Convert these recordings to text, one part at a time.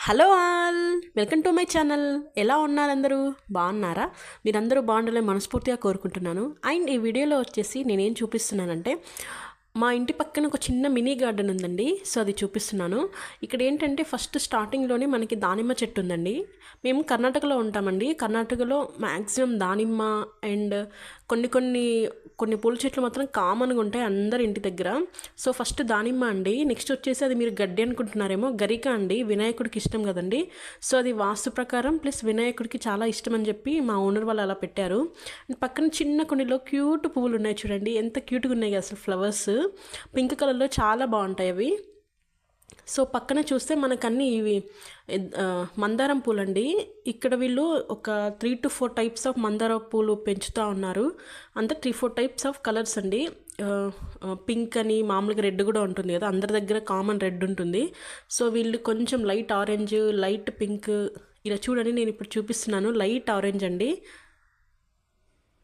Hello all, welcome to my channel. ఎలా ఉన్నారు అందరూ? బాగున్నారా? మీరందరూ బాగుండాలని మనస్ఫూర్తిగా కోరుకుంటున్నాను. అండ్ ఈ వీడియోలో వచ్చేసి నేనేం చూపిస్తున్నానంటే, మా ఇంటి పక్కన ఒక చిన్న మినీ గార్డెన్ ఉందండి. సో అది చూపిస్తున్నాను. ఇక్కడ ఏంటంటే ఫస్ట్ స్టార్టింగ్లోనే మనకి దానిమ్మ చెట్టు ఉందండి. మేము కర్ణాటకలో ఉంటామండి. కర్ణాటకలో మ్యాక్సిమం దానిమ్మ అండ్ కొన్ని కొన్ని కొన్ని పూల చెట్లు మాత్రం కామన్గా ఉంటాయి అందరి ఇంటి దగ్గర. సో ఫస్ట్ దానిమ్మ అండి. నెక్స్ట్ వచ్చేసి అది మీరు గడ్డి అనుకుంటున్నారేమో, గరిక అండి. వినాయకుడికి ఇష్టం కదండి. సో అది వాస్తు ప్రకారం ప్లస్ వినాయకుడికి చాలా ఇష్టం అని చెప్పి మా ఓనర్ వాళ్ళు అలా పెట్టారు. పక్కన చిన్న కొన్నిలో క్యూట్ పువ్వులు ఉన్నాయి చూడండి, ఎంత క్యూట్గా ఉన్నాయి అసలు. ఫ్లవర్స్ పింక్ కలర్లో చాలా బాగుంటాయి అవి. సో పక్కన చూస్తే మనకన్నీ ఇవి మందారం పూలండి. ఇక్కడ వీళ్ళు ఒక 3 to 4 టైప్స్ ఆఫ్ మందార పూలు పెంచుతూ ఉన్నారు. అంతా 3-4 టైప్స్ ఆఫ్ కలర్స్ అండి. పింక్ అని, మామూలుగా రెడ్ కూడా ఉంటుంది కదా, అందరి దగ్గర కామన్ రెడ్ ఉంటుంది. సో వీళ్ళు కొంచెం లైట్ ఆరెంజ్, లైట్ పింక్, ఇలా చూడండి నేను ఇప్పుడు చూపిస్తున్నాను. లైట్ ఆరెంజ్ అండి.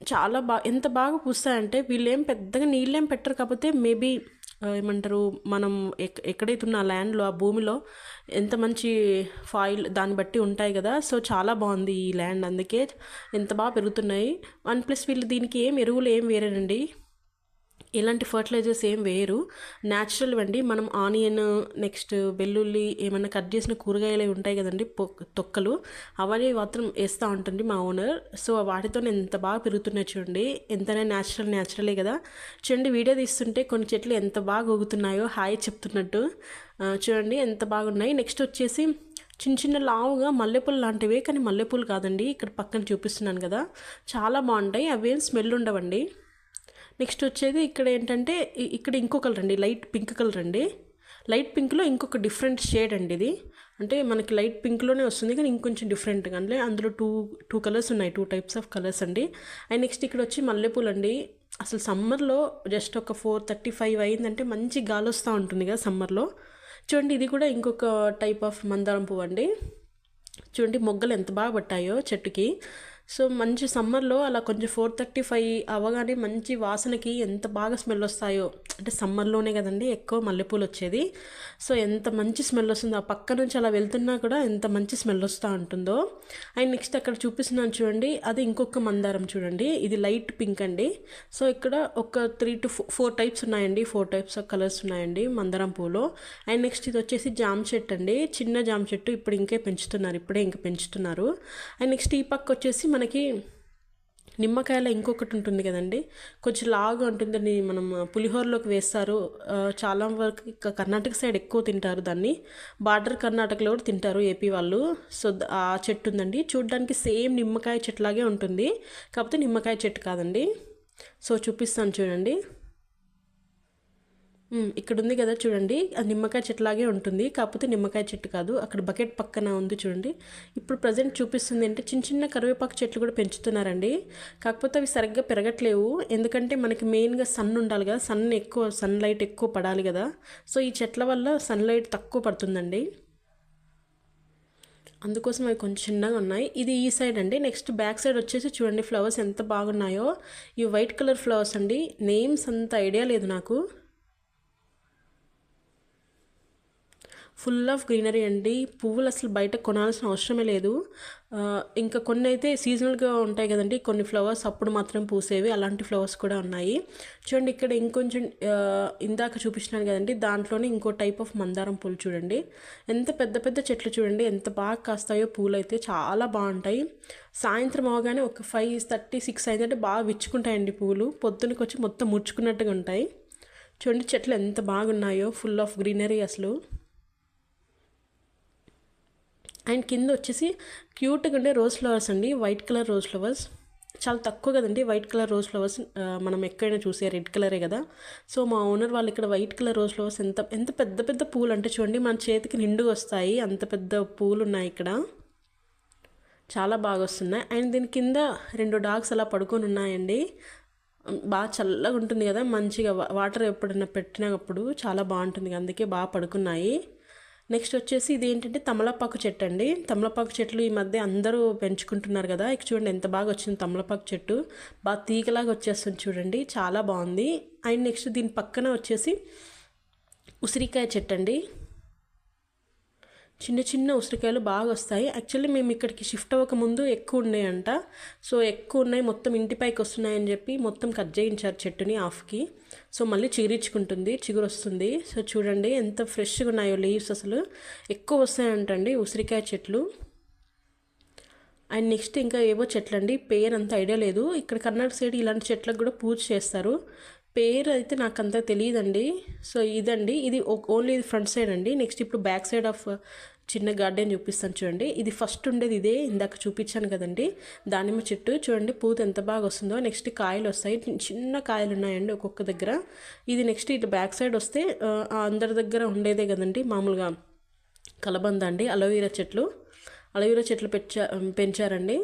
చాలా ఎంత బాగా పూస్తాయంటే, వీళ్ళేం పెద్దగా నీళ్ళేం పెట్టరు. కాకపోతే మేబీ ఏమంటారు, మనం ఎక్కడైతే ఉన్న ల్యాండ్లో, ఆ భూమిలో ఎంత మంచి ఫాయిల్ దాన్ని బట్టి ఉంటాయి కదా. సో చాలా బాగుంది ఈ ల్యాండ్, అందుకే ఎంత బాగా పెరుగుతున్నాయి. 1+ వీళ్ళు దీనికి ఏం ఎరువులు ఏం వేరేనండి, ఎలాంటి ఫర్టిలైజర్స్ ఏం వేయరు. న్యాచురల్ అండి. మనం ఆనియన్, నెక్స్ట్ వెల్లుల్లి, ఏమైనా కట్ చేసిన కూరగాయలు ఉంటాయి కదండి, తొక్కలు, అవన్నీ మాత్రం వేస్తూ ఉంటుంది మా ఓనర్. సో వాటితో ఎంత బాగా పెరుగుతున్నాయి చూడండి. ఎంతైనా న్యాచురలే కదా. చూడండి వీడియో తీస్తుంటే కొన్ని చెట్లు ఎంత బాగా ఊగుతున్నాయో, హాయ్ చెప్తున్నట్టు. చూడండి ఎంత బాగున్నాయి. నెక్స్ట్ వచ్చేసి చిన్న చిన్న లావుగా మల్లెపూలు లాంటివే, కానీ మల్లెపూలు కాదండి. ఇక్కడ పక్కన చూపిస్తున్నాను కదా, చాలా బాగుంటాయి. అవేం స్మెల్ ఉండవండి. నెక్స్ట్ వచ్చేది ఇక్కడ ఏంటంటే, ఇక్కడ ఇంకో కలర్ అండి, లైట్ పింక్ కలర్ అండి. లైట్ పింక్లో ఇంకొక డిఫరెంట్ షేడ్ అండి ఇది. అంటే మనకి లైట్ పింక్లోనే వస్తుంది, కానీ ఇంకొంచెం డిఫరెంట్గా, అంటే అందులో టూ కలర్స్ ఉన్నాయి, 2 టైప్స్ ఆఫ్ కలర్స్ అండి. అండ్ నెక్స్ట్ ఇక్కడ వచ్చి మల్లెపూలు అండి. అసలు సమ్మర్లో జస్ట్ ఒక 4:35 అయిందంటే మంచి గాలి వస్తూ ఉంటుంది కదా సమ్మర్లో. చూడండి ఇది కూడా ఇంకొక టైప్ ఆఫ్ మందారం పువ్వు అండి. చూడండి మొగ్గలు ఎంత బాగా పట్టాయో చెట్టుకి. సో మంచి సమ్మర్లో అలా కొంచెం 4:35 అవ్వగానే మంచి వాసనకి ఎంత బాగా స్మెల్ వస్తాయో. అంటే సమ్మర్లోనే కదండి ఎక్కువ మల్లెపూలు వచ్చేది. సో ఎంత మంచి స్మెల్ వస్తుందో, ఆ పక్క నుంచి అలా వెళ్తున్నా కూడా ఎంత మంచి స్మెల్ వస్తూ ఉంటుందో. అండ్ నెక్స్ట్ అక్కడ చూపిస్తున్నాను చూడండి, అది ఇంకొక మందారం చూడండి. ఇది లైట్ పింక్ అండి. సో ఇక్కడ ఒక 3 to 4 టైప్స్ ఉన్నాయండి, 4 టైప్స్ ఆఫ్ కలర్స్ ఉన్నాయండి మందారం పూలో. అండ్ నెక్స్ట్ ఇది వచ్చేసి జామ చెట్టు అండి, చిన్న జామ చెట్టు. ఇప్పుడు ఇంకే పెంచుతున్నారు, ఇప్పుడే ఇంకా పెంచుతున్నారు. అండ్ నెక్స్ట్ ఈ పక్క వచ్చేసి మనకి నిమ్మకాయల ఇంకొకటి ఉంటుంది కదండి, కొంచెం లాగా ఉంటుందని మనం పులిహోరలోకి వేస్తారు. చాలా వరకు కర్ణాటక సైడ్ ఎక్కువ తింటారు దాన్ని. బార్డర్ కర్ణాటకలో కూడా తింటారు ఏపీ వాళ్ళు. సో ఆ చెట్టు ఉందండి. చూడడానికి సేమ్ నిమ్మకాయ చెట్టులాగే ఉంటుంది, కాకపోతే నిమ్మకాయ చెట్టు కాదండి. సో చూపిస్తాను చూడండి. ఇక్కడ ఉంది కదా చూడండి, అది నిమ్మకాయ చెట్టులాగే ఉంటుంది, కాకపోతే నిమ్మకాయ చెట్టు కాదు. అక్కడ బకెట్ పక్కన ఉంది చూడండి. ఇప్పుడు ప్రజెంట్ చూపిస్తుంది అంటే చిన్న చిన్న కరివేపాకు చెట్లు కూడా పెంచుతున్నారండి. కాకపోతే అవి సరిగ్గా పెరగట్లేవు, ఎందుకంటే మనకి మెయిన్గా సన్ ఉండాలి కదా, సన్లైట్ ఎక్కువ పడాలి కదా. సో ఈ చెట్ల వల్ల సన్లైట్ తక్కువ పడుతుందండి, అందుకోసం అవి కొంచెం చిన్నగా ఉన్నాయి. ఇది ఈ సైడ్ అండి. నెక్స్ట్ బ్యాక్ సైడ్ వచ్చేసి చూడండి ఫ్లవర్స్ ఎంత బాగున్నాయో. ఈ వైట్ కలర్ ఫ్లవర్స్ అండి, నేమ్స్ అంత ఐడియా లేదు నాకు. ఫుల్ ఆఫ్ గ్రీనరీ అండి. పువ్వులు అసలు బయట కొనాల్సిన అవసరమే లేదు. ఇంకా కొన్ని అయితే సీజనల్గా ఉంటాయి కదండి, కొన్ని ఫ్లవర్స్ అప్పుడు మాత్రం పూసేవి, అలాంటి ఫ్లవర్స్ కూడా ఉన్నాయి. చూడండి ఇక్కడ ఇంకొంచెం ఇందాక చూపించినాను కదండి, దాంట్లోనే ఇంకో టైప్ ఆఫ్ మందారం పూలు చూడండి. ఎంత పెద్ద పెద్ద చెట్లు చూడండి, ఎంత బాగా కాస్తాయో పూలు అయితే, చాలా బాగుంటాయి. సాయంత్రం అవగానే ఒక 5:30-6 అయిందంటే బాగా విచ్చుకుంటాయండి పూలు. పొద్దునకి వచ్చి మొత్తం ముడుచుకున్నట్టుగా ఉంటాయి. చూడండి చెట్లు ఎంత బాగున్నాయో, ఫుల్ ఆఫ్ గ్రీనరీ అసలు. అండ్ కింద వచ్చేసి క్యూట్గా ఉండే రోజ్ ఫ్లవర్స్ అండి, వైట్ కలర్ రోజ్ ఫ్లవర్స్. చాలా తక్కువ కదండి వైట్ కలర్ రోజ్ ఫ్లవర్స్, మనం ఎక్కడైనా చూసే రెడ్ కలరే కదా. సో మా ఓనర్ వాళ్ళు ఇక్కడ వైట్ కలర్ రోజ్ ఫ్లవర్స్ ఎంత ఎంత పెద్ద పెద్ద పూలు అంటే చూడండి, మన చేతికి నిండుగా వస్తాయి, అంత పెద్ద పూలు ఉన్నాయి ఇక్కడ, చాలా బాగా వస్తున్నాయి. అండ్ దీని కింద 2 డాగ్స్ అలా పడుకొని ఉన్నాయండి. బాగా చల్లగా ఉంటుంది కదా, మంచిగా వాటర్ ఎప్పుడైనా పెట్టినప్పుడు చాలా బాగుంటుంది, అందుకే బాగా పడుకున్నాయి. నెక్స్ట్ వచ్చేసి ఇది ఏంటంటే తమలపాకు చెట్టు అండి. తమలపాకు చెట్లు ఈ మధ్య అందరూ పెంచుకుంటున్నారు కదా. ఇక చూడండి ఎంత బాగా వచ్చింది తమలపాకు చెట్టు, బాగా తీగలాగా వచ్చేస్తుంది చూడండి, చాలా బాగుంది. అండ్ నెక్స్ట్ దీని పక్కన వచ్చేసి ఉసిరికాయ చెట్టు అండి. చిన్న చిన్న ఉసిరికాయలు బాగా వస్తాయి. యాక్చువల్లీ మేము ఇక్కడికి షిఫ్ట్ అవ్వకముందు ఎక్కువ ఉన్నాయంట. సో ఎక్కువ ఉన్నాయి, మొత్తం ఇంటిపైకి వస్తున్నాయని చెప్పి మొత్తం కట్ చేయించారు చెట్టుని హాఫ్కి. సో మళ్ళీ చిగురించుకుంటుంది, చిగురు వస్తుంది. సో చూడండి ఎంత ఫ్రెష్గా ఉన్నాయో లీవ్స్, అసలు ఎక్కువ వస్తాయంటండి ఉసిరికాయ చెట్లు. అండ్ నెక్స్ట్ ఇంకా ఏవో చెట్లు అండి, పేరు అంత ఐడియా లేదు. ఇక్కడ కర్ణాటక సైడ్ ఇలాంటి చెట్లకు కూడా పూజ చేస్తారు. పేరు అయితే నాకు అంత తెలియదండి. సో ఇదండి, ఇది ఓన్లీ ఫ్రంట్ సైడ్ అండి. నెక్స్ట్ ఇప్పుడు బ్యాక్ సైడ్ ఆఫ్ చిన్న గార్డెన్ చూపిస్తాను చూడండి. ఇది ఫస్ట్ ఉండేది ఇదే, ఇందాక చూపించాను కదండి దానిమ్మ చెట్టు. చూడండి పూత ఎంత బాగా వస్తుందో. నెక్స్ట్ కాయలు వస్తాయి, చిన్న కాయలు ఉన్నాయండి ఒక్కొక్క దగ్గర. ఇది నెక్స్ట్ ఇటు బ్యాక్ సైడ్ వస్తే అందరి దగ్గర ఉండేదే కదండి మామూలుగా కలబంద అండి, అలోవెరా చెట్లు పెంచారండి.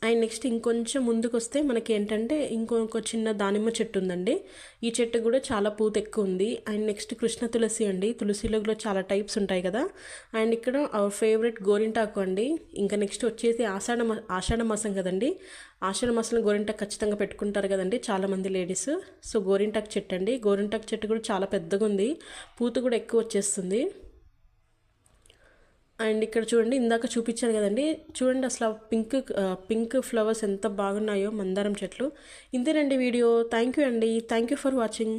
అండ్ నెక్స్ట్ ఇంకొంచెం ముందుకు వస్తే మనకి ఏంటంటే ఇంకొక చిన్న దానిమ్మ చెట్టు ఉందండి. ఈ చెట్టు కూడా చాలా పూత ఎక్కువ ఉంది. అండ్ నెక్స్ట్ కృష్ణ తులసి అండి, తులసిలో కూడా చాలా టైప్స్ ఉంటాయి కదా. అండ్ ఇక్కడ అవర్ ఫేవరెట్ గోరింటాకు అండి. ఇంకా నెక్స్ట్ వచ్చేసి ఆషాఢ మాసం కదండి. ఆషాఢ మాసంలో గోరింటాకు ఖచ్చితంగా పెట్టుకుంటారు కదండి చాలామంది లేడీస్. సో గోరింటాకు చెట్టు అండి, గోరింటాకు చెట్టు కూడా చాలా పెద్దగా ఉంది, పూత కూడా ఎక్కువ వచ్చేస్తుంది. అండ్ ఇక్కడ చూడండి ఇందాక చూపించాను కదండి, చూడండి అసలు పింక్ ఫ్లవర్స్ ఎంత బాగున్నాయో మందారం చెట్లు. ఇంతేనండి వీడియో. థ్యాంక్ యూ అండి, థ్యాంక్ యూ ఫర్ వాచింగ్.